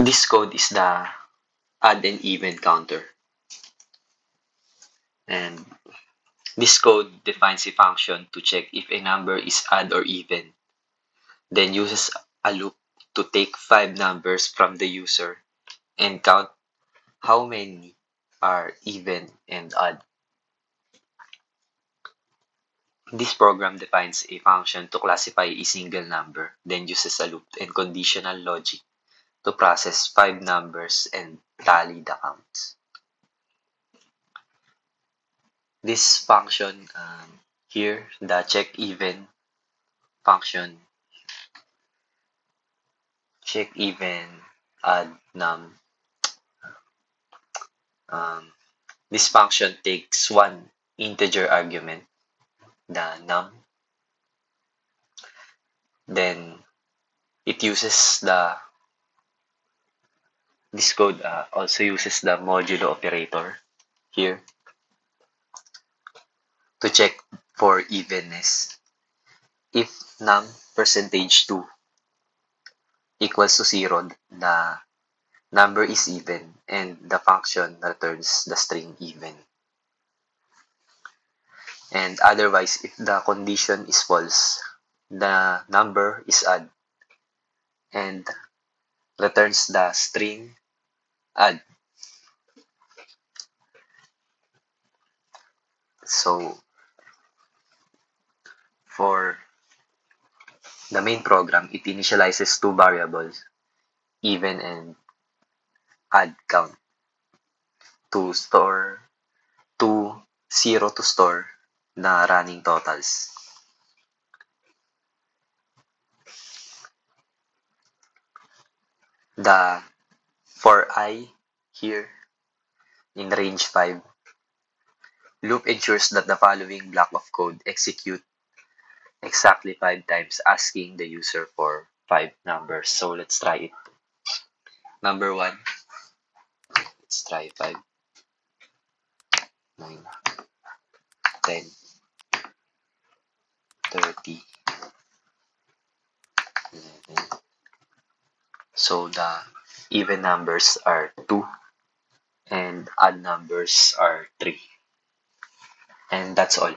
This code is the add and even counter. And this code defines a function to check if a number is odd or even, then uses a loop to take 5 numbers from the user and count how many are even and odd. This program defines a function to classify a single number, then uses a loop and conditional logic to process 5 numbers and tally the counts. This function here, the check even function, check even add num. This function takes one integer argument, the num. Then it uses this code also uses the modulo operator here to check for evenness. If num percentage 2 equals to 0, the number is even and the function returns the string even. And otherwise, if the condition is false, the number is odd and returns the string odd. So for the main program, it initializes two variables, even and add count, to 0 to store the running totals. For I here in range 5, loop ensures that the following block of code execute exactly 5 times, asking the user for 5 numbers. So let's try it. Number 1, let's try 5, 9, 10, 30, 11. So the even numbers are 2 and odd numbers are 3. And that's all.